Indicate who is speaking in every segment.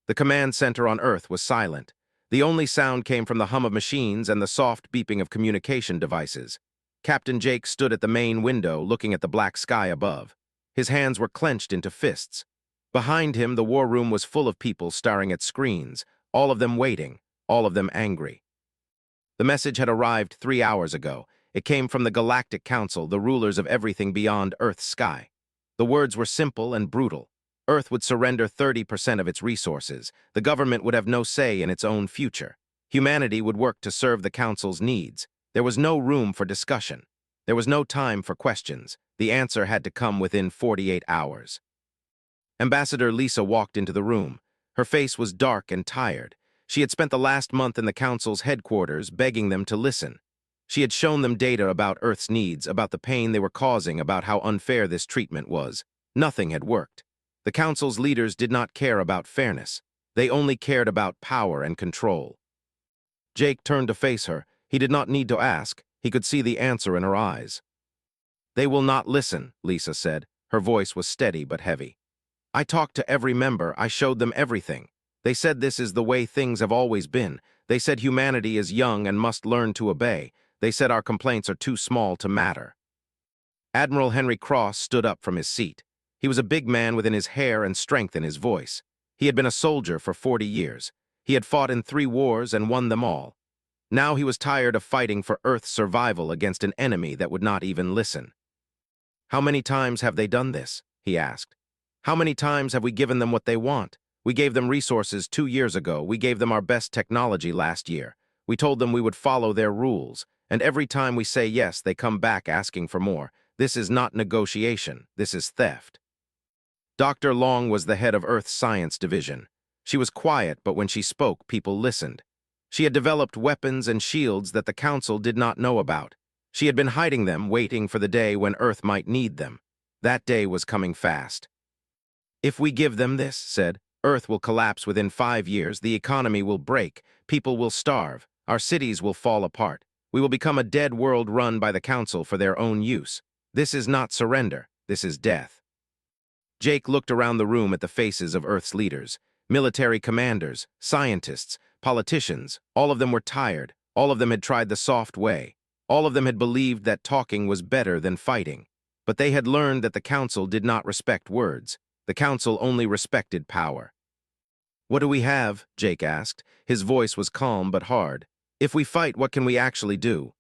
Speaker 1: The command center on Earth was silent. The only sound came from the hum of machines and the soft beeping of communication devices. Captain Jake stood at the main window, looking at the black sky above. His hands were clenched into fists. Behind him, the war room was full of people staring at screens, all of them waiting, all of them angry. The message had arrived 3 hours ago. It came from the Galactic Council, the rulers of everything beyond Earth's sky. The words were simple and brutal. Earth would surrender 30% of its resources. The government would have no say in its own future. Humanity would work to serve the Council's needs. There was no room for discussion. There was no time for questions. The answer had to come within 48 hours. Ambassador Lisa walked into the room. Her face was dark and tired. She had spent the last month in the Council's headquarters begging them to listen. She had shown them data about Earth's needs, about the pain they were causing, about how unfair this treatment was. Nothing had worked. The Council's leaders did not care about fairness. They only cared about power and control. Jake turned to face her. He did not need to ask. He could see the answer in her eyes. "They will not listen," Lisa said. Her voice was steady but heavy. "I talked to every member. I showed them everything. They said this is the way things have always been. They said humanity is young and must learn to obey. They said our complaints are too small to matter." Admiral Henry Cross stood up from his seat. He was a big man with his hair and strength in his voice. He had been a soldier for 40 years. He had fought in 3 wars and won them all. Now he was tired of fighting for Earth's survival against an enemy that would not even listen. "How many times have they done this?" he asked. "How many times have we given them what they want? We gave them resources 2 years ago. We gave them our best technology last year. We told them we would follow their rules. And every time we say yes, they come back asking for more. This is not negotiation. This is theft." Dr. Long was the head of Earth's Science Division. She was quiet, but when she spoke, people listened. She had developed weapons and shields that the Council did not know about. She had been hiding them, waiting for the day when Earth might need them. That day was coming fast. "If we give them this," said, "Earth will collapse within 5 years, the economy will break, people will starve, our cities will fall apart. We will become a dead world run by the Council for their own use. This is not surrender, this is death." Jake looked around the room at the faces of Earth's leaders. Military commanders, scientists, politicians, all of them were tired. All of them had tried the soft way. All of them had believed that talking was better than fighting. But they had learned that the Council did not respect words. The Council only respected power. "What do we have?" Jake asked. His voice was calm but hard. "If we fight, what can we actually do?"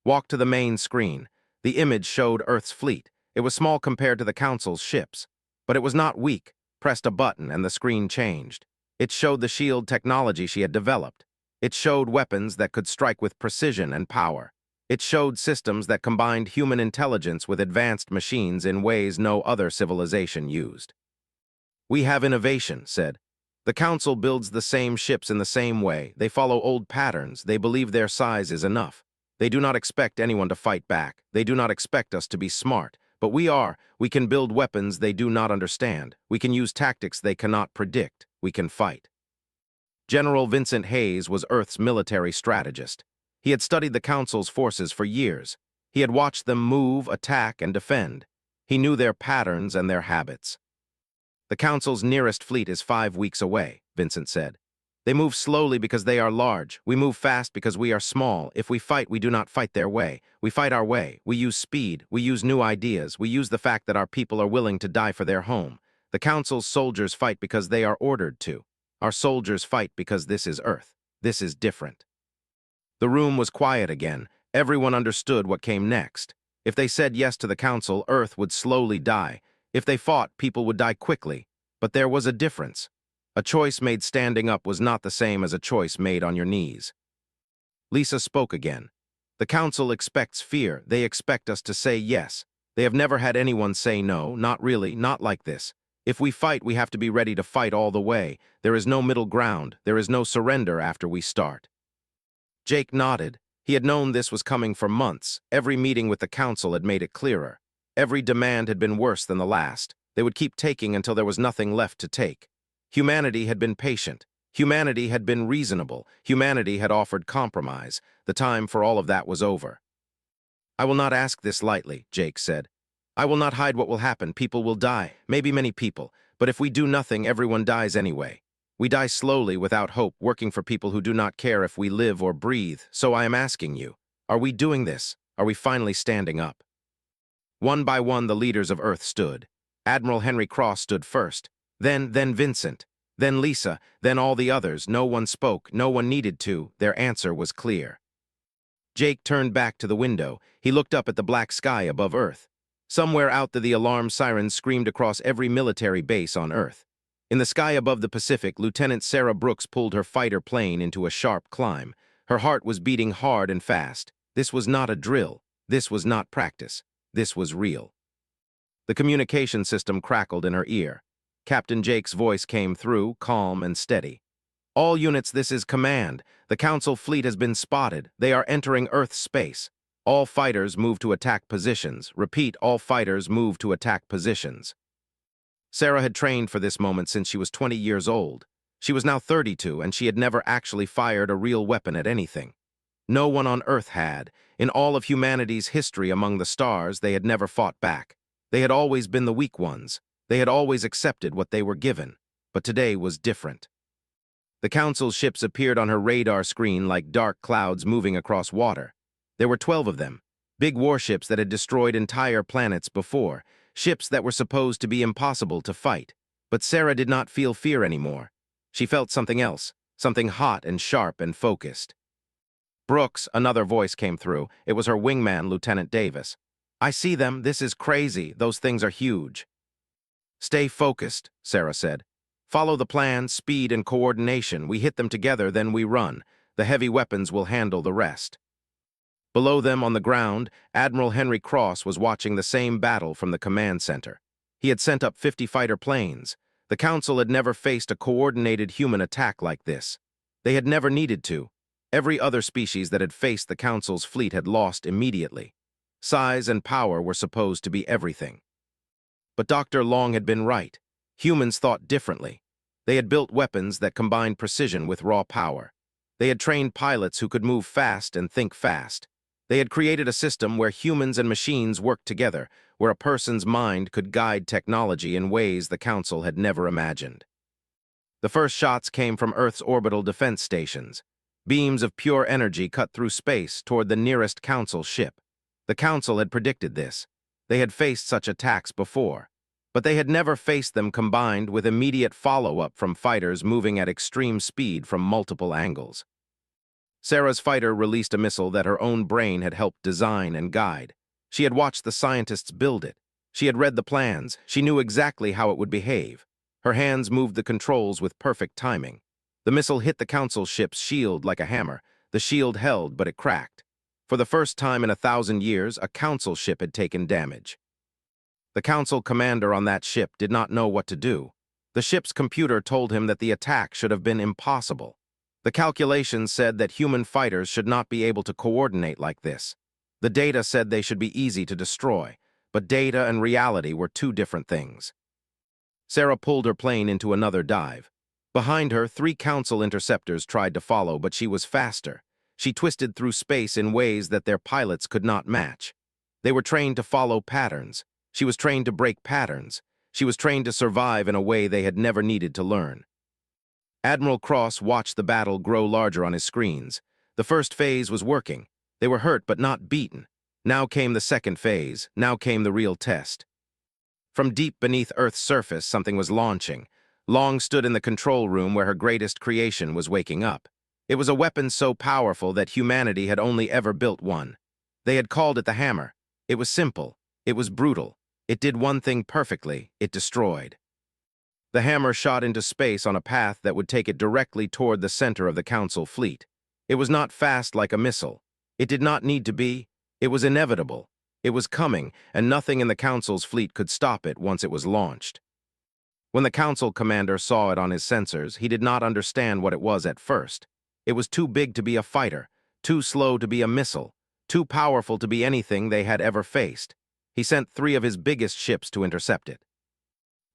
Speaker 1: Walk to the main screen. The image showed Earth's fleet. It was small compared to the Council's ships. But it was not weak. Pressed a button and the screen changed. It showed the shield technology she had developed. It showed weapons that could strike with precision and power. It showed systems that combined human intelligence with advanced machines in ways no other civilization used. "We have innovation," said. "The Council builds the same ships in the same way. They follow old patterns. They believe their size is enough. They do not expect anyone to fight back. They do not expect us to be smart. But we are. We can build weapons they do not understand. We can use tactics they cannot predict. We can fight." General Vincent Hayes was Earth's military strategist. He had studied the Council's forces for years. He had watched them move, attack, and defend. He knew their patterns and their habits. "The Council's nearest fleet is 5 weeks away," Vincent said. "They move slowly because they are large. We move fast because we are small. If we fight, we do not fight their way. We fight our way. We use speed. We use new ideas. We use the fact that our people are willing to die for their home. The Council's soldiers fight because they are ordered to. Our soldiers fight because this is Earth. This is different." The room was quiet again. Everyone understood what came next. If they said yes to the Council, Earth would slowly die. If they fought, people would die quickly. But there was a difference. A choice made standing up was not the same as a choice made on your knees. Lisa spoke again. "The Council expects fear. They expect us to say yes. They have never had anyone say no, not really, not like this. If we fight, we have to be ready to fight all the way. There is no middle ground. There is no surrender after we start." Jake nodded. He had known this was coming for months. Every meeting with the Council had made it clearer. Every demand had been worse than the last. They would keep taking until there was nothing left to take. Humanity had been patient. Humanity had been reasonable. Humanity had offered compromise. The time for all of that was over. "I will not ask this lightly," Jake said. "I will not hide what will happen. People will die, maybe many people. But if we do nothing, everyone dies anyway. We die slowly without hope, working for people who do not care if we live or breathe. So I am asking you, are we doing this? Are we finally standing up? One by one, the leaders of Earth stood. Admiral Henry Cross stood first, then Vincent, then Lisa, then all the others. No one spoke, no one needed to. Their answer was clear. Jake turned back to the window. He looked up at the black sky above Earth. Somewhere out there, the alarm sirens screamed across every military base on Earth. In the sky above the Pacific, Lieutenant Sarah Brooks pulled her fighter plane into a sharp climb. Her heart was beating hard and fast. This was not a drill. This was not practice. This was real. The communication system crackled in her ear. Captain Jake's voice came through, calm and steady. All units, this is command. The Council fleet has been spotted. They are entering Earth's space. All fighters move to attack positions. Repeat, all fighters move to attack positions. Sarah had trained for this moment since she was 20 years old. She was now 32, and she had never actually fired a real weapon at anything. No one on Earth had. In all of humanity's history among the stars, they had never fought back. They had always been the weak ones. They had always accepted what they were given. But today was different. The Council's ships appeared on her radar screen like dark clouds moving across water. There were 12 of them, big warships that had destroyed entire planets before, ships that were supposed to be impossible to fight. But Sarah did not feel fear anymore. She felt something else, something hot and sharp and focused. Brooks, another voice came through. It was her wingman, Lieutenant Davis. I see them. This is crazy. Those things are huge. Stay focused, Sarah said. Follow the plan, speed, and coordination. We hit them together, then we run. The heavy weapons will handle the rest. Below them on the ground, Admiral Henry Cross was watching the same battle from the command center. He had sent up 50 fighter planes. The Council had never faced a coordinated human attack like this. They had never needed to. Every other species that had faced the Council's fleet had lost immediately. Size and power were supposed to be everything. But Dr. Long had been right. Humans thought differently. They had built weapons that combined precision with raw power. They had trained pilots who could move fast and think fast. They had created a system where humans and machines worked together, where a person's mind could guide technology in ways the Council had never imagined. The first shots came from Earth's orbital defense stations. Beams of pure energy cut through space toward the nearest Council ship. The Council had predicted this. They had faced such attacks before, but they had never faced them combined with immediate follow-up from fighters moving at extreme speed from multiple angles. Sarah's fighter released a missile that her own brain had helped design and guide. She had watched the scientists build it. She had read the plans. She knew exactly how it would behave. Her hands moved the controls with perfect timing. The missile hit the Council ship's shield like a hammer. The shield held, but it cracked. For the first time in 1,000 years, a Council ship had taken damage. The Council commander on that ship did not know what to do. The ship's computer told him that the attack should have been impossible. The calculations said that human fighters should not be able to coordinate like this. The data said they should be easy to destroy, but data and reality were two different things. Sarah pulled her plane into another dive. Behind her, 3 Council interceptors tried to follow, but she was faster. She twisted through space in ways that their pilots could not match. They were trained to follow patterns. She was trained to break patterns. She was trained to survive in a way they had never needed to learn. Admiral Cross watched the battle grow larger on his screens. The first phase was working. They were hurt but not beaten. Now came the second phase. Now came the real test. From deep beneath Earth's surface, something was launching. Long stood in the control room where her greatest creation was waking up. It was a weapon so powerful that humanity had only ever built one. They had called it the hammer. It was simple. It was brutal. It did one thing perfectly. It destroyed. The hammer shot into space on a path that would take it directly toward the center of the Council fleet. It was not fast like a missile. It did not need to be. It was inevitable. It was coming, and nothing in the Council's fleet could stop it once it was launched. When the Council commander saw it on his sensors, he did not understand what it was at first. It was too big to be a fighter, too slow to be a missile, too powerful to be anything they had ever faced. He sent 3 of his biggest ships to intercept it.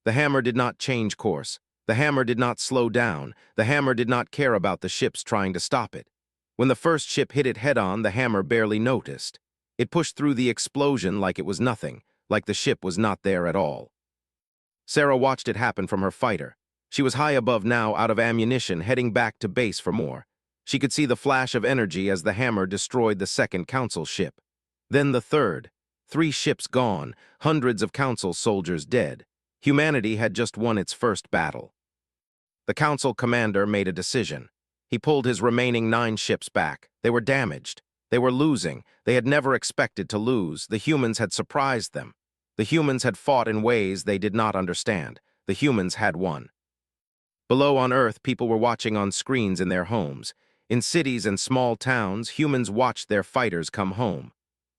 Speaker 1: The hammer did not change course. The hammer did not slow down. The hammer did not care about the ships trying to stop it. When the first ship hit it head-on, the hammer barely noticed. It pushed through the explosion like it was nothing, like the ship was not there at all. Sarah watched it happen from her fighter. She was high above now, out of ammunition, heading back to base for more. She could see the flash of energy as the hammer destroyed the second council ship. Then the third. 3 ships gone, hundreds of council soldiers dead. Humanity had just won its first battle. The council commander made a decision. He pulled his remaining 9 ships back. They were damaged. They were losing. They had never expected to lose. The humans had surprised them. The humans had fought in ways they did not understand. The humans had won. Below on Earth, people were watching on screens in their homes. In cities and small towns, humans watched their fighters come home.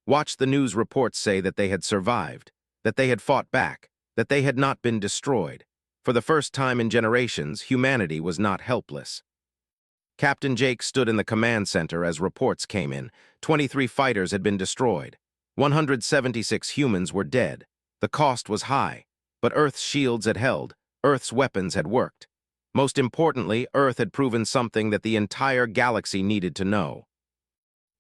Speaker 1: Watched the news reports say that they had survived, that they had fought back, that they had not been destroyed. For the first time in generations, humanity was not helpless. Captain Jake stood in the command center as reports came in. 23 fighters had been destroyed. 176 humans were dead. The cost was high, but Earth's shields had held. Earth's weapons had worked. Most importantly, Earth had proven something that the entire galaxy needed to know.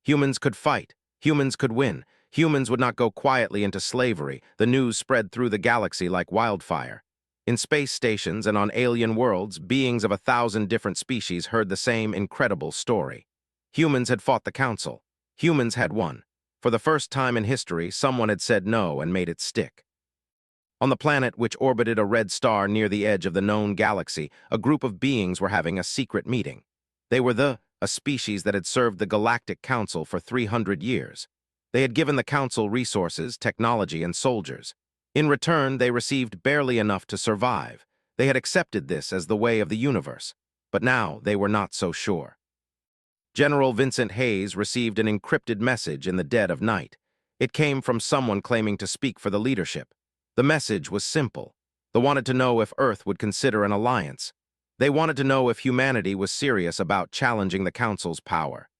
Speaker 1: Humans could fight. Humans could win. Humans would not go quietly into slavery. The news spread through the galaxy like wildfire. In space stations and on alien worlds, beings of 1,000 different species heard the same incredible story. Humans had fought the council. Humans had won. For the first time in history, someone had said no and made it stick. On the planet which orbited a red star near the edge of the known galaxy, a group of beings were having a secret meeting. They were a species that had served the Galactic Council for 300 years. They had given the Council resources, technology, and soldiers. In return, they received barely enough to survive. They had accepted this as the way of the universe. But now they were not so sure. General Vincent Hayes received an encrypted message in the dead of night. It came from someone claiming to speak for the leadership. The message was simple. They wanted to know if Earth would consider an alliance. They wanted to know if humanity was serious about challenging the Council's power.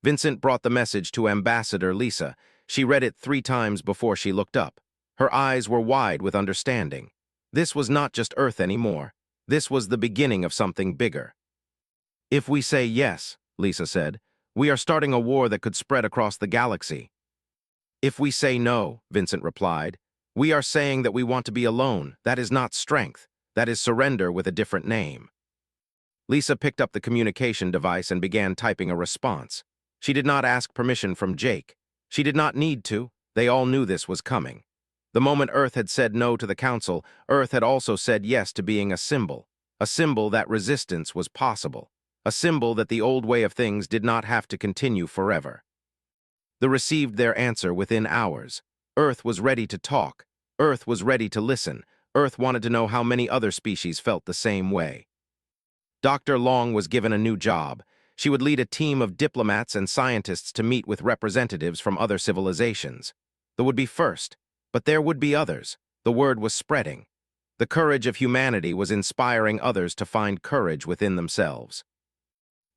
Speaker 1: Vincent brought the message to Ambassador Lisa. She read it 3 times before she looked up. Her eyes were wide with understanding. This was not just Earth anymore. This was the beginning of something bigger. "If we say yes," Lisa said, "we are starting a war that could spread across the galaxy." "If we say no," Vincent replied, "we are saying that we want to be alone. That is not strength. That is surrender with a different name." Lisa picked up the communication device and began typing a response. She did not ask permission from Jake. She did not need to. They all knew this was coming. The moment Earth had said no to the Council, Earth had also said yes to being a symbol that resistance was possible, a symbol that the old way of things did not have to continue forever. They received their answer within hours. Earth was ready to talk. Earth was ready to listen. Earth wanted to know how many other species felt the same way. Dr. Long was given a new job. She would lead a team of diplomats and scientists to meet with representatives from other civilizations. There would be first, but there would be others. The word was spreading. The courage of humanity was inspiring others to find courage within themselves.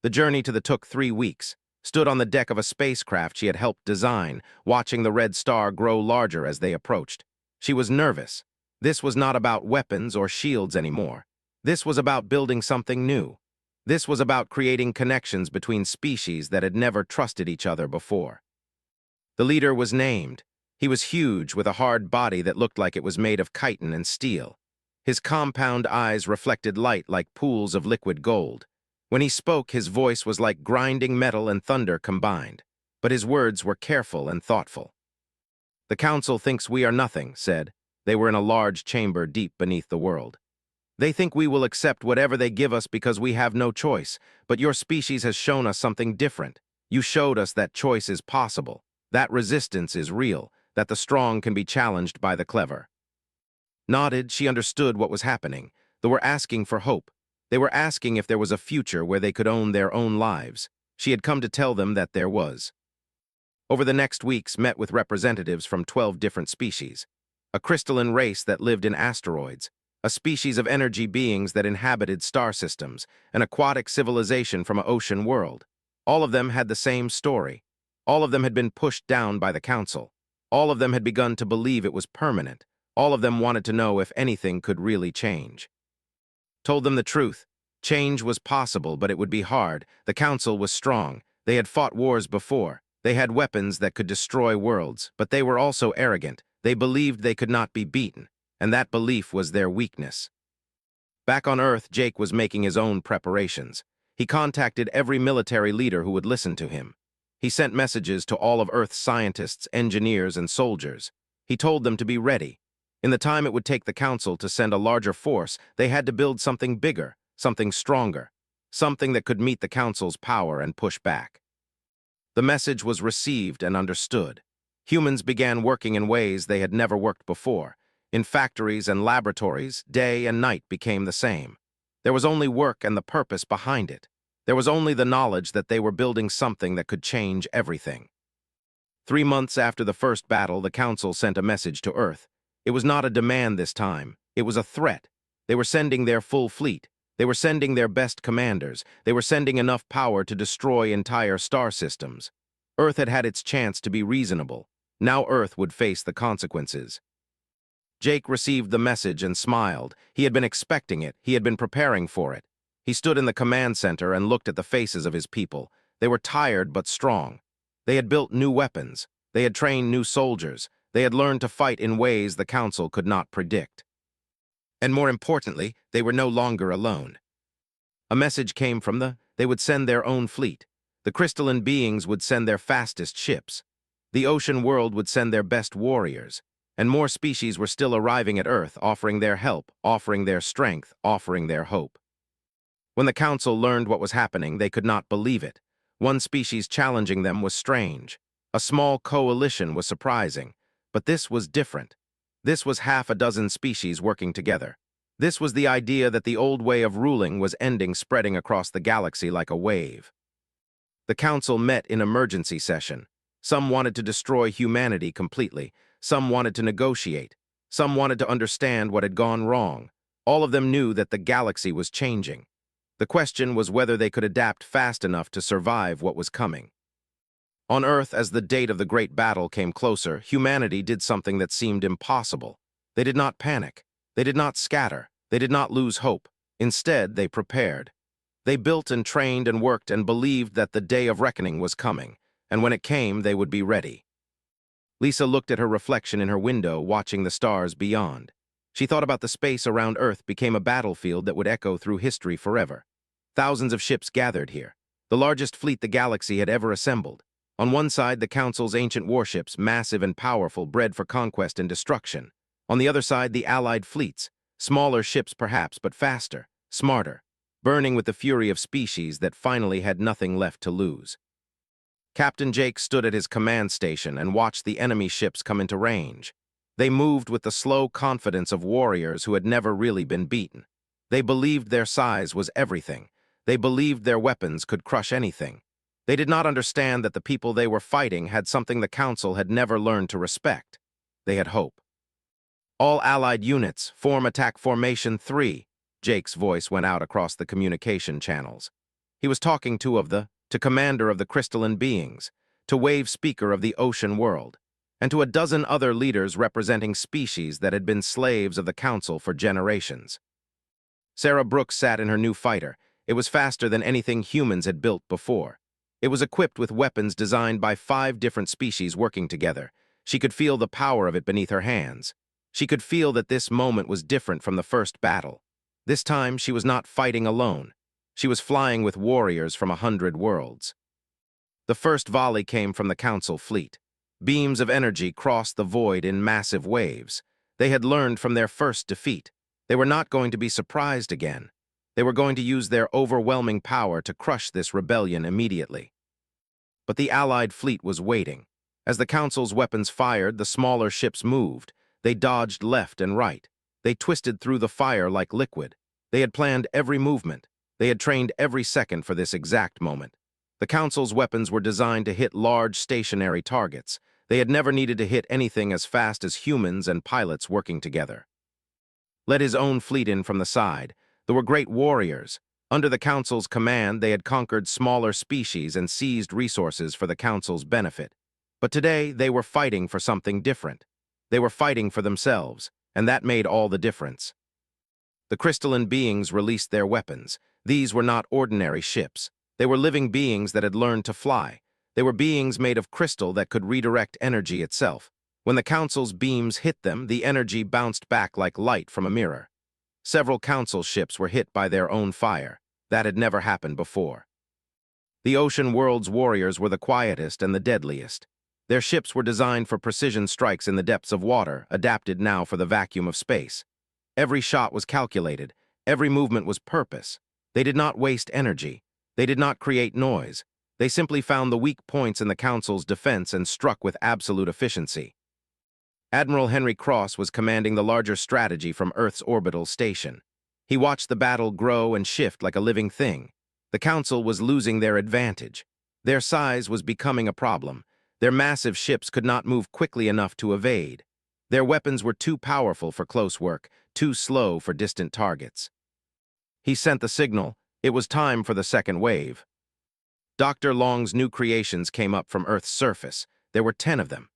Speaker 1: The journey to the took 3 weeks. Stood on the deck of a spacecraft she had helped design, watching the red star grow larger as they approached. She was nervous. This was not about weapons or shields anymore. This was about building something new. This was about creating connections between species that had never trusted each other before. The leader was named. He was huge, with a hard body that looked like it was made of chitin and steel. His compound eyes reflected light like pools of liquid gold. When he spoke, his voice was like grinding metal and thunder combined, but his words were careful and thoughtful. "The Council thinks we are nothing," said. They were in a large chamber deep beneath the world. "They think we will accept whatever they give us because we have no choice, but your species has shown us something different. You showed us that choice is possible, that resistance is real, that the strong can be challenged by the clever." Nodded, she understood what was happening. They were asking for hope. They were asking if there was a future where they could own their own lives. She had come to tell them that there was. Over the next weeks, met with representatives from 12 different species. A crystalline race that lived in asteroids, a species of energy beings that inhabited star systems, an aquatic civilization from an ocean world. All of them had the same story. All of them had been pushed down by the Council. All of them had begun to believe it was permanent. All of them wanted to know if anything could really change. Told them the truth. Change was possible, but it would be hard. The Council was strong. They had fought wars before. They had weapons that could destroy worlds, but they were also arrogant. They believed they could not be beaten, and that belief was their weakness. Back on Earth, Jake was making his own preparations. He contacted every military leader who would listen to him. He sent messages to all of Earth's scientists, engineers, and soldiers. He told them to be ready. In the time it would take the Council to send a larger force, they had to build something bigger, something stronger, something that could meet the Council's power and push back. The message was received and understood. Humans began working in ways they had never worked before. In factories and laboratories, day and night became the same. There was only work and the purpose behind it. There was only the knowledge that they were building something that could change everything. 3 months after the first battle, the Council sent a message to Earth. It was not a demand this time. It was a threat. They were sending their full fleet. They were sending their best commanders. They were sending enough power to destroy entire star systems. Earth had had its chance to be reasonable. Now Earth would face the consequences. Jake received the message and smiled. He had been expecting it. He had been preparing for it. He stood in the command center and looked at the faces of his people. They were tired but strong. They had built new weapons. They had trained new soldiers. They had learned to fight in ways the Council could not predict. And more importantly, they were no longer alone. A message came from they would send their own fleet. The crystalline beings would send their fastest ships. The ocean world would send their best warriors. And more species were still arriving at Earth, offering their help, offering their strength, offering their hope. When the Council learned what was happening, they could not believe it. One species challenging them was strange. A small coalition was surprising. But this was different. This was half a dozen species working together. This was the idea that the old way of ruling was ending, spreading across the galaxy like a wave. The Council met in emergency session. Some wanted to destroy humanity completely. Some wanted to negotiate. Some wanted to understand what had gone wrong. All of them knew that the galaxy was changing. The question was whether they could adapt fast enough to survive what was coming. On Earth, as the date of the Great Battle came closer, humanity did something that seemed impossible. They did not panic. They did not scatter. They did not lose hope. Instead, they prepared. They built and trained and worked and believed that the day of reckoning was coming, and when it came, they would be ready. Lisa looked at her reflection in her window, watching the stars beyond. She thought about the space around Earth became a battlefield that would echo through history forever. Thousands of ships gathered here, the largest fleet the galaxy had ever assembled. On one side, the Council's ancient warships, massive and powerful, bred for conquest and destruction. On the other side, the Allied fleets, smaller ships perhaps, but faster, smarter, burning with the fury of species that finally had nothing left to lose. Captain Jake stood at his command station and watched the enemy ships come into range. They moved with the slow confidence of warriors who had never really been beaten. They believed their size was everything. They believed their weapons could crush anything. They did not understand that the people they were fighting had something the Council had never learned to respect. They had hope. All Allied units, form attack formation 3. Jake's voice went out across the communication channels. He was talking to commander of the crystalline beings, to wave speaker of the ocean world, and to a dozen other leaders representing species that had been slaves of the Council for generations. Sarah Brooks sat in her new fighter. It was faster than anything humans had built before. It was equipped with weapons designed by 5 different species working together. She could feel the power of it beneath her hands. She could feel that this moment was different from the first battle. This time, she was not fighting alone. She was flying with warriors from 100 worlds. The first volley came from the Council fleet. Beams of energy crossed the void in massive waves. They had learned from their first defeat. They were not going to be surprised again. They were going to use their overwhelming power to crush this rebellion immediately. But the Allied fleet was waiting. As the Council's weapons fired, the smaller ships moved. They dodged left and right. They twisted through the fire like liquid. They had planned every movement. They had trained every second for this exact moment. The Council's weapons were designed to hit large, stationary targets. They had never needed to hit anything as fast as humans and pilots working together. Led his own fleet in from the side. There were great warriors. Under the Council's command, they had conquered smaller species and seized resources for the Council's benefit. But today, they were fighting for something different. They were fighting for themselves, and that made all the difference. The crystalline beings released their weapons. These were not ordinary ships. They were living beings that had learned to fly. They were beings made of crystal that could redirect energy itself. When the Council's beams hit them, the energy bounced back like light from a mirror. Several council ships were hit by their own fire. That had never happened before. The ocean world's warriors were the quietest and the deadliest. Their ships were designed for precision strikes in the depths of water, adapted now for the vacuum of space. Every shot was calculated. Every movement was purpose. They did not waste energy. They did not create noise. They simply found the weak points in the Council's defense and struck with absolute efficiency. Admiral Henry Cross was commanding the larger strategy from Earth's orbital station. He watched the battle grow and shift like a living thing. The Council was losing their advantage. Their size was becoming a problem. Their massive ships could not move quickly enough to evade. Their weapons were too powerful for close work, too slow for distant targets. He sent the signal. It was time for the second wave. Dr. Long's new creations came up from Earth's surface. There were 10 of them.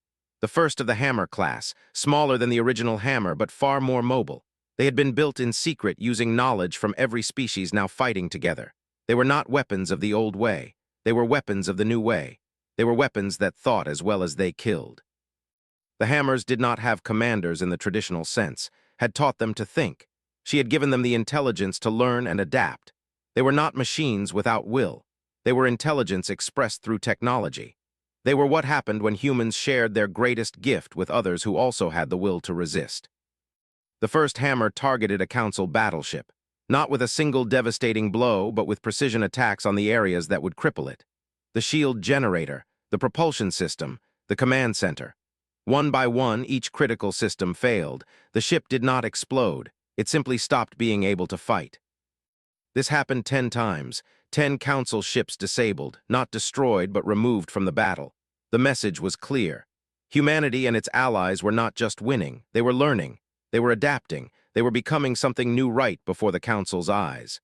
Speaker 1: The first of the Hammer class, smaller than the original Hammer but far more mobile. They had been built in secret using knowledge from every species now fighting together. They were not weapons of the old way. They were weapons of the new way. They were weapons that thought as well as they killed. The Hammers did not have commanders in the traditional sense, had taught them to think. She had given them the intelligence to learn and adapt. They were not machines without will. They were intelligence expressed through technology. They were what happened when humans shared their greatest gift with others who also had the will to resist. The first Hammer targeted a Council battleship, not with a single devastating blow, but with precision attacks on the areas that would cripple it. The shield generator, the propulsion system, the command center. One by one, each critical system failed. The ship did not explode. It simply stopped being able to fight. This happened 10 times. 10 Council ships disabled, not destroyed but removed from the battle. The message was clear. Humanity and its allies were not just winning, they were learning, they were adapting, they were becoming something new right before the Council's eyes.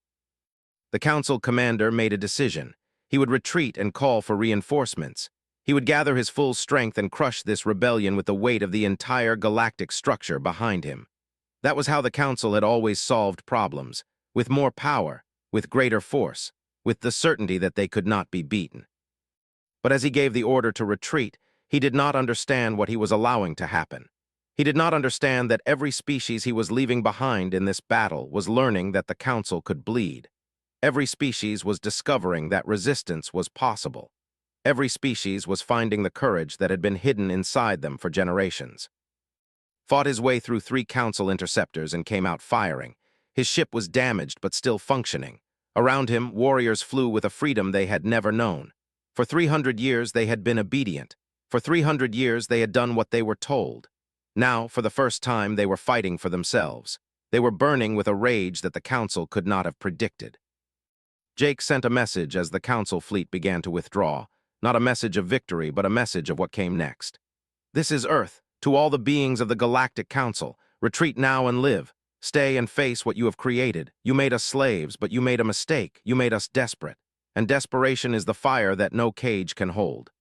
Speaker 1: The Council commander made a decision. He would retreat and call for reinforcements. He would gather his full strength and crush this rebellion with the weight of the entire galactic structure behind him. That was how the Council had always solved problems, with more power, with greater force, with the certainty that they could not be beaten. But as he gave the order to retreat, he did not understand what he was allowing to happen. He did not understand that every species he was leaving behind in this battle was learning that the Council could bleed. Every species was discovering that resistance was possible. Every species was finding the courage that had been hidden inside them for generations. Fought his way through 3 Council interceptors and came out firing. His ship was damaged but still functioning. Around him, warriors flew with a freedom they had never known. For 300 years, they had been obedient. For 300 years, they had done what they were told. Now, for the first time, they were fighting for themselves. They were burning with a rage that the Council could not have predicted. Jake sent a message as the Council fleet began to withdraw. Not a message of victory, but a message of what came next. This is Earth. To all the beings of the Galactic Council, retreat now and live. Stay and face what you have created. You made us slaves, but you made a mistake. You made us desperate. And desperation is the fire that no cage can hold.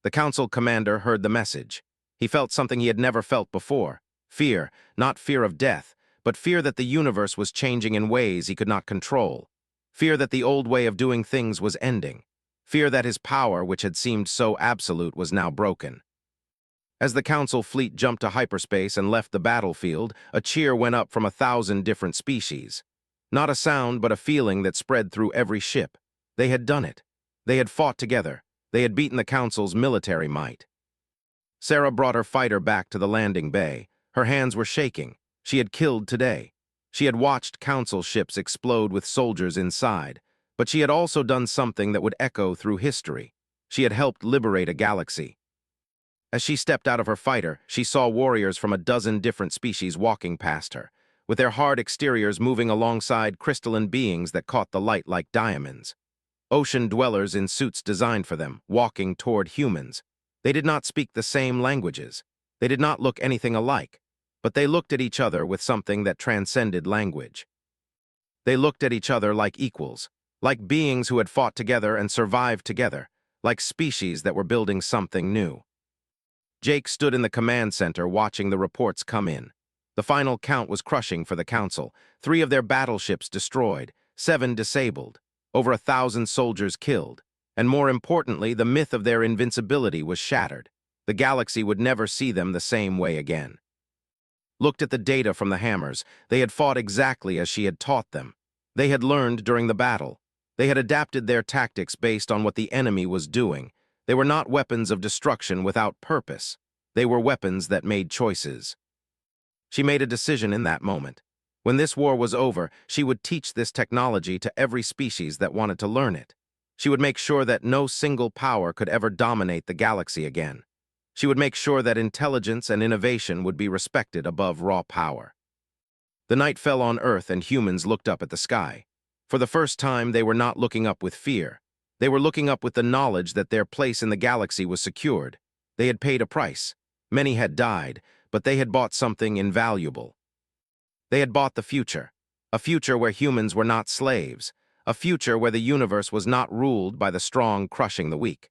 Speaker 1: The Council commander heard the message. He felt something he had never felt before. Fear, not fear of death, but fear that the universe was changing in ways he could not control. Fear that the old way of doing things was ending. Fear that his power, which had seemed so absolute, was now broken. As the Council fleet jumped to hyperspace and left the battlefield, a cheer went up from 1,000 different species. Not a sound, but a feeling that spread through every ship. They had done it. They had fought together. They had beaten the Council's military might. Sarah brought her fighter back to the landing bay. Her hands were shaking. She had killed today. She had watched Council ships explode with soldiers inside. But she had also done something that would echo through history. She had helped liberate a galaxy. As she stepped out of her fighter, she saw warriors from a dozen different species walking past her, with their hard exteriors moving alongside crystalline beings that caught the light like diamonds. Ocean dwellers in suits designed for them, walking toward humans. They did not speak the same languages. They did not look anything alike, but they looked at each other with something that transcended language. They looked at each other like equals, like beings who had fought together and survived together, like species that were building something new. Jake stood in the command center watching the reports come in. The final count was crushing for the Council. 3 of their battleships destroyed, 7 disabled, over 1,000 soldiers killed, and more importantly, the myth of their invincibility was shattered. The galaxy would never see them the same way again. looked at the data from the hammers. They had fought exactly as she had taught them. They had learned during the battle. They had adapted their tactics based on what the enemy was doing. They were not weapons of destruction without purpose. They were weapons that made choices. She made a decision in that moment. When this war was over, she would teach this technology to every species that wanted to learn it. She would make sure that no single power could ever dominate the galaxy again. She would make sure that intelligence and innovation would be respected above raw power. The night fell on Earth and humans looked up at the sky. For the first time, they were not looking up with fear. They were looking up with the knowledge that their place in the galaxy was secured. They had paid a price. Many had died, but they had bought something invaluable. They had bought the future, a future where humans were not slaves, a future where the universe was not ruled by the strong crushing the weak,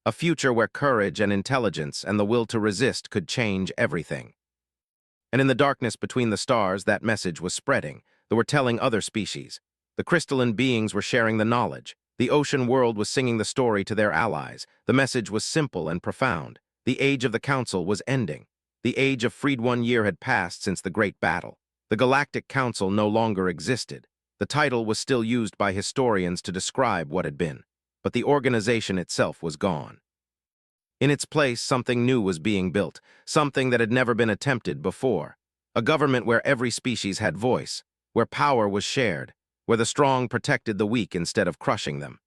Speaker 1: a future where courage and intelligence and the will to resist could change everything. And in the darkness between the stars, that message was spreading. They were telling other species. The crystalline beings were sharing the knowledge. The ocean world was singing the story to their allies. The message was simple and profound. The age of the Council was ending. The age of freed 1 year had passed since the Great Battle. The Galactic Council no longer existed. The title was still used by historians to describe what had been, but the organization itself was gone. In its place, something new was being built, something that had never been attempted before. A government where every species had voice, where power was shared, where the strong protected the weak instead of crushing them.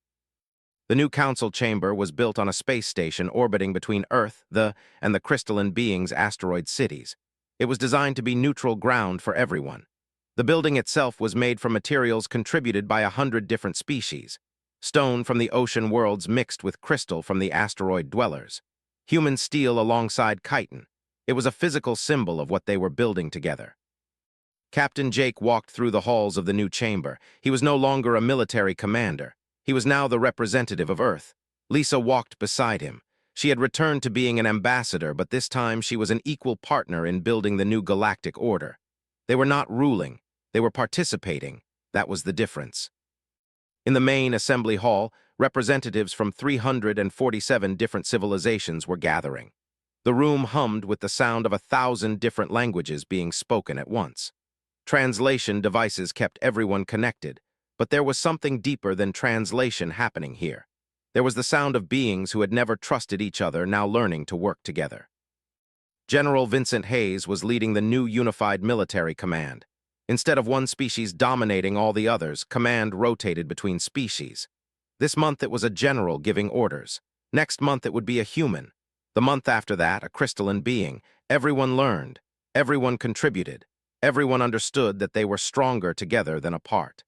Speaker 1: The new council chamber was built on a space station orbiting between Earth, and the crystalline beings' asteroid cities. It was designed to be neutral ground for everyone. The building itself was made from materials contributed by 100 different species. Stone from the ocean worlds mixed with crystal from the asteroid dwellers. Human steel alongside chitin. It was a physical symbol of what they were building together. Captain Jake walked through the halls of the new chamber. He was no longer a military commander. He was now the representative of Earth. Lisa walked beside him. She had returned to being an ambassador, but this time she was an equal partner in building the new galactic order. They were not ruling. They were participating. That was the difference. In the main assembly hall, representatives from 347 different civilizations were gathering. The room hummed with the sound of 1,000 different languages being spoken at once. Translation devices kept everyone connected, but there was something deeper than translation happening here. There was the sound of beings who had never trusted each other now learning to work together. General Vincent Hayes was leading the new unified military command. Instead of one species dominating all the others, command rotated between species. This month it was a general giving orders. Next month it would be a human. The month after that, a crystalline being. Everyone learned. Everyone contributed. Everyone understood that they were stronger together than apart.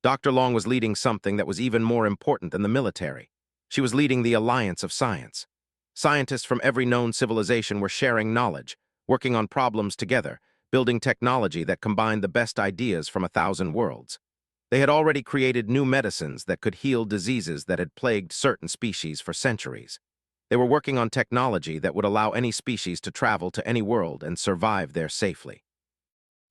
Speaker 1: Dr. Long was leading something that was even more important than the military. She was leading the Alliance of Science. Scientists from every known civilization were sharing knowledge, working on problems together, building technology that combined the best ideas from 1,000 worlds. They had already created new medicines that could heal diseases that had plagued certain species for centuries. They were working on technology that would allow any species to travel to any world and survive there safely.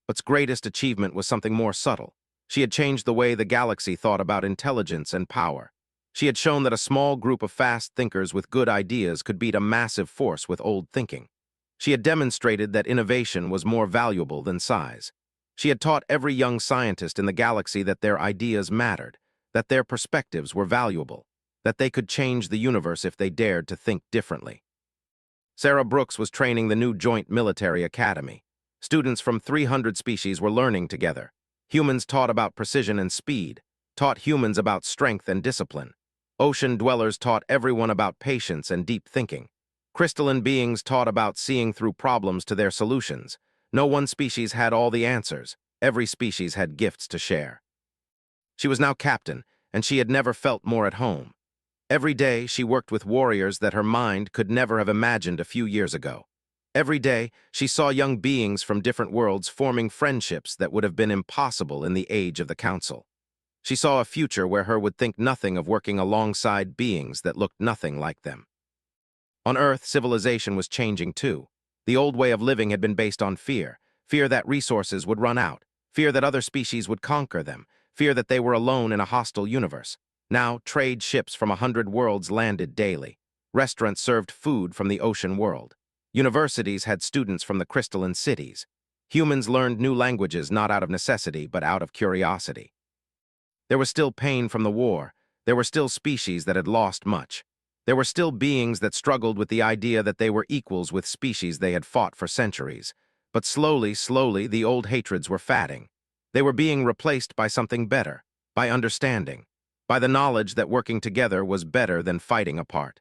Speaker 1: But's greatest achievement was something more subtle. She had changed the way the galaxy thought about intelligence and power. She had shown that a small group of fast thinkers with good ideas could beat a massive force with old thinking. She had demonstrated that innovation was more valuable than size. She had taught every young scientist in the galaxy that their ideas mattered, that their perspectives were valuable, that they could change the universe if they dared to think differently. Sarah Brooks was training the new Joint Military Academy. Students from 300 species were learning together. Humans taught about precision and speed, taught humans about strength and discipline. Ocean dwellers taught everyone about patience and deep thinking. Crystalline beings taught about seeing through problems to their solutions. No one species had all the answers. Every species had gifts to share. She was now captain, and she had never felt more at home. Every day, she worked with warriors that her mind could never have imagined a few years ago. Every day, she saw young beings from different worlds forming friendships that would have been impossible in the age of the Council. She saw a future where her would think nothing of working alongside beings that looked nothing like them. On Earth, civilization was changing too. The old way of living had been based on fear. Fear that resources would run out. Fear that other species would conquer them. Fear that they were alone in a hostile universe. Now, trade ships from 100 worlds landed daily. Restaurants served food from the ocean world. Universities had students from the crystalline cities. Humans learned new languages not out of necessity, but out of curiosity. There was still pain from the war. There were still species that had lost much. There were still beings that struggled with the idea that they were equals with species they had fought for centuries. But slowly, the old hatreds were fading. They were being replaced by something better, by understanding, by the knowledge that working together was better than fighting apart.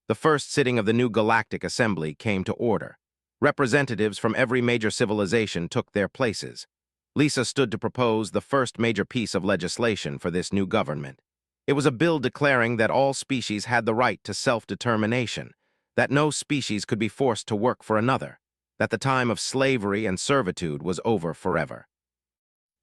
Speaker 1: The first sitting of the new Galactic Assembly came to order. Representatives from every major civilization took their places. Lisa stood to propose the first major piece of legislation for this new government. It was a bill declaring that all species had the right to self-determination, that no species could be forced to work for another, that the time of slavery and servitude was over forever.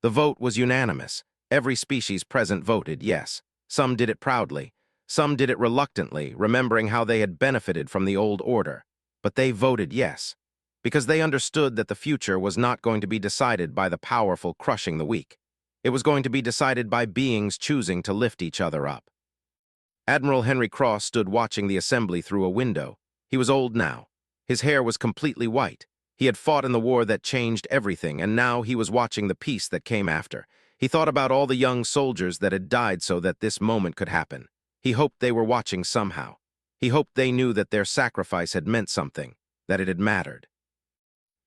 Speaker 1: The vote was unanimous. Every species present voted yes. Some did it proudly. Some did it reluctantly, remembering how they had benefited from the old order. But they voted yes, because they understood that the future was not going to be decided by the powerful crushing the weak. It was going to be decided by beings choosing to lift each other up. Admiral Henry Cross stood watching the assembly through a window. He was old now. His hair was completely white. He had fought in the war that changed everything, and now he was watching the peace that came after. He thought about all the young soldiers that had died so that this moment could happen. He hoped they were watching somehow. He hoped they knew that their sacrifice had meant something, that it had mattered.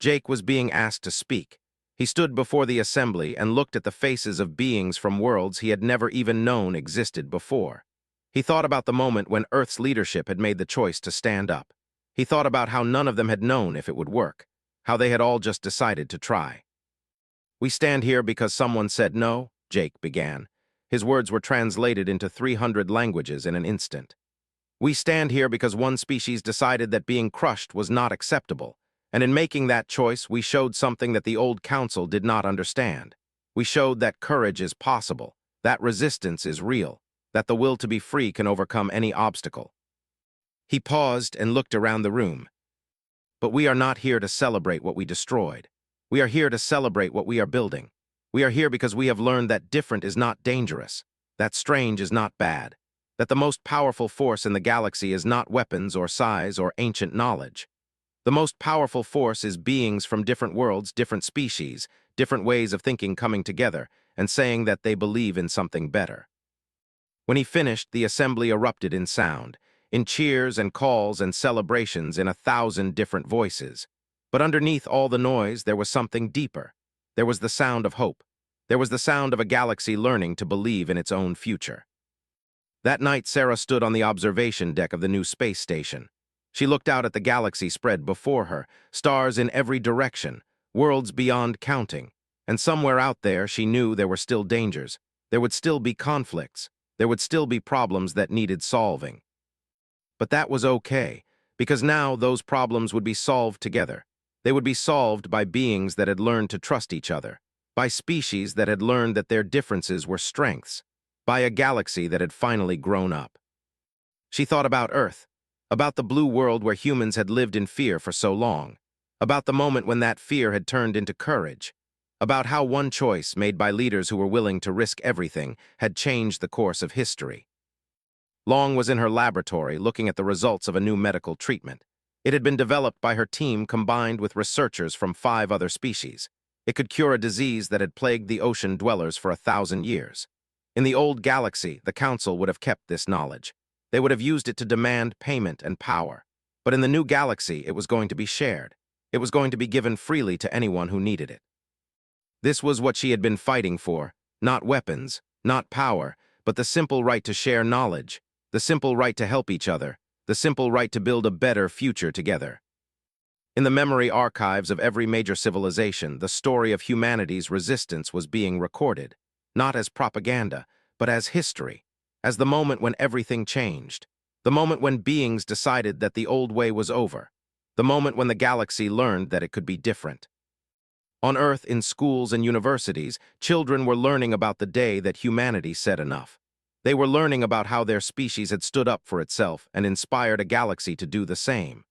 Speaker 1: Jake was being asked to speak. He stood before the assembly and looked at the faces of beings from worlds he had never even known existed before. He thought about the moment when Earth's leadership had made the choice to stand up. He thought about how none of them had known if it would work, how they had all just decided to try. "We stand here because someone said no," Jake began. His words were translated into 300 languages in an instant. "We stand here because one species decided that being crushed was not acceptable. And in making that choice, we showed something that the old council did not understand. We showed that courage is possible, that resistance is real, that the will to be free can overcome any obstacle." He paused and looked around the room. "But we are not here to celebrate what we destroyed. We are here to celebrate what we are building. We are here because we have learned that different is not dangerous, that strange is not bad, that the most powerful force in the galaxy is not weapons or size or ancient knowledge. The most powerful force is beings from different worlds, different species, different ways of thinking coming together and saying that they believe in something better." When he finished, the assembly erupted in sound, in cheers and calls and celebrations in 1,000 different voices. But underneath all the noise, there was something deeper. There was the sound of hope. There was the sound of a galaxy learning to believe in its own future. That night, Sarah stood on the observation deck of the new space station. She looked out at the galaxy spread before her, stars in every direction, worlds beyond counting. And somewhere out there, she knew there were still dangers. There would still be conflicts. There would still be problems that needed solving. But that was okay, because now those problems would be solved together. They would be solved by beings that had learned to trust each other, by species that had learned that their differences were strengths, by a galaxy that had finally grown up. She thought about Earth, about the blue world where humans had lived in fear for so long, about the moment when that fear had turned into courage, about how one choice made by leaders who were willing to risk everything had changed the course of history. Long was in her laboratory looking at the results of a new medical treatment. It had been developed by her team combined with researchers from 5 other species. It could cure a disease that had plagued the ocean dwellers for 1,000 years. In the old galaxy, the Council would have kept this knowledge. They would have used it to demand payment and power. But in the new galaxy, it was going to be shared. It was going to be given freely to anyone who needed it. This was what she had been fighting for, not weapons, not power, but the simple right to share knowledge, the simple right to help each other, the simple right to build a better future together. In the memory archives of every major civilization, the story of humanity's resistance was being recorded, not as propaganda, but as history, as the moment when everything changed, the moment when beings decided that the old way was over, the moment when the galaxy learned that it could be different. On Earth, in schools and universities, children were learning about the day that humanity said enough. They were learning about how their species had stood up for itself and inspired a galaxy to do the same.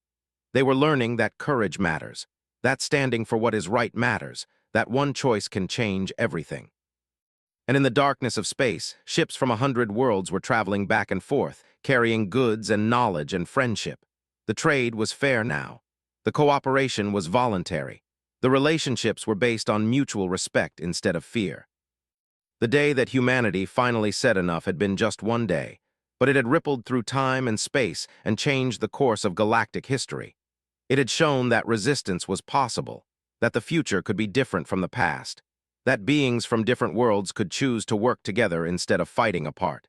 Speaker 1: They were learning that courage matters, that standing for what is right matters, that one choice can change everything. And in the darkness of space, ships from 100 worlds were traveling back and forth, carrying goods and knowledge and friendship. The trade was fair now. The cooperation was voluntary. The relationships were based on mutual respect instead of fear. The day that humanity finally said enough had been just one day, but it had rippled through time and space and changed the course of galactic history. It had shown that resistance was possible, that the future could be different from the past, that beings from different worlds could choose to work together instead of fighting apart.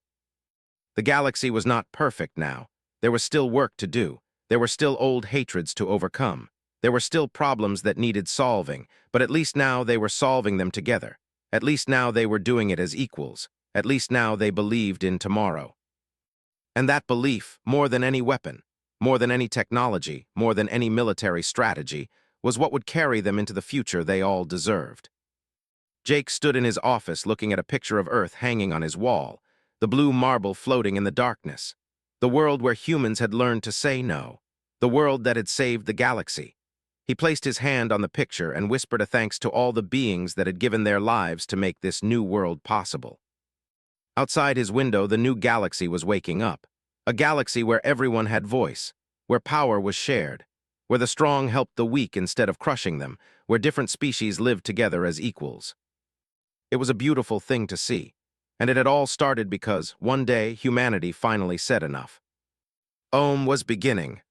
Speaker 1: The galaxy was not perfect now. There was still work to do. There were still old hatreds to overcome. There were still problems that needed solving, but at least now they were solving them together. At least now they were doing it as equals. At least now they believed in tomorrow. And that belief, more than any weapon, more than any technology, more than any military strategy, was what would carry them into the future they all deserved. Jake stood in his office looking at a picture of Earth hanging on his wall, the blue marble floating in the darkness. The world where humans had learned to say no. The world that had saved the galaxy. He placed his hand on the picture and whispered a thanks to all the beings that had given their lives to make this new world possible. Outside his window, the new galaxy was waking up. A galaxy where everyone had voice, where power was shared, where the strong helped the weak instead of crushing them, where different species lived together as equals. It was a beautiful thing to see, and it had all started because, one day, humanity finally said enough. Was beginning.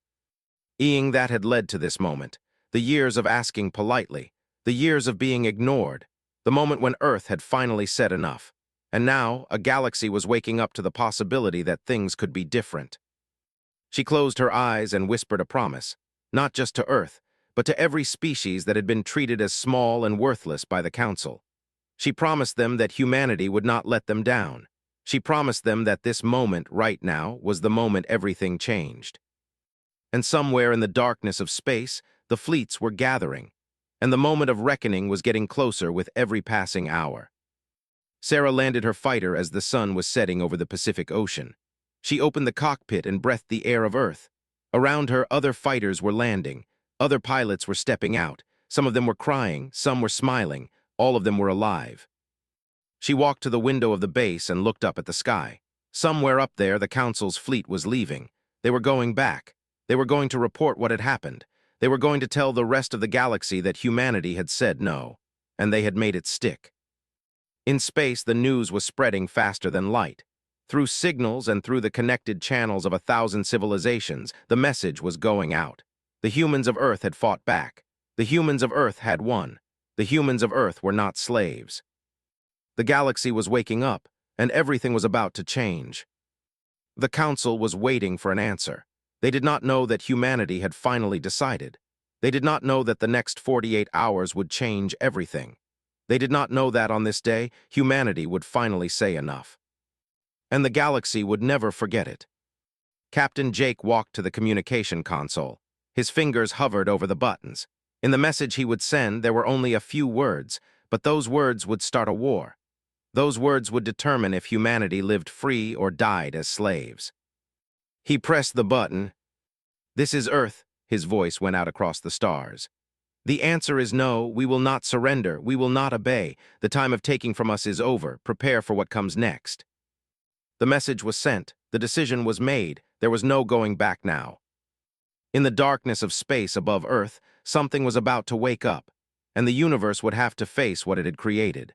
Speaker 1: That had led to this moment, the years of asking politely, the years of being ignored, the moment when Earth had finally said enough. And now, a galaxy was waking up to the possibility that things could be different. She closed her eyes and whispered a promise, not just to Earth, but to every species that had been treated as small and worthless by the Council. She promised them that humanity would not let them down. She promised them that this moment, right now, was the moment everything changed. And somewhere in the darkness of space, the fleets were gathering, and the moment of reckoning was getting closer with every passing hour. Sarah landed her fighter as the sun was setting over the Pacific Ocean. She opened the cockpit and breathed the air of Earth. Around her, other fighters were landing. Other pilots were stepping out. Some of them were crying, some were smiling. All of them were alive. She walked to the window of the base and looked up at the sky. Somewhere up there, the Council's fleet was leaving. They were going back. They were going to report what had happened. They were going to tell the rest of the galaxy that humanity had said no, and they had made it stick. In space, the news was spreading faster than light. Through signals and through the connected channels of 1,000 civilizations, the message was going out. The humans of Earth had fought back. The humans of Earth had won. The humans of Earth were not slaves. The galaxy was waking up, and everything was about to change. The Council was waiting for an answer. They did not know that humanity had finally decided. They did not know that the next 48 hours would change everything. They did not know that on this day, humanity would finally say enough. And the galaxy would never forget it. Captain Jake walked to the communication console. His fingers hovered over the buttons. In the message he would send, there were only a few words, but those words would start a war. Those words would determine if humanity lived free or died as slaves. He pressed the button. "This is Earth," his voice went out across the stars. "The answer is no, we will not surrender, we will not obey. The time of taking from us is over. Prepare for what comes next." The message was sent. The decision was made. There was no going back now. In the darkness of space above Earth, something was about to wake up, and the universe would have to face what it had created.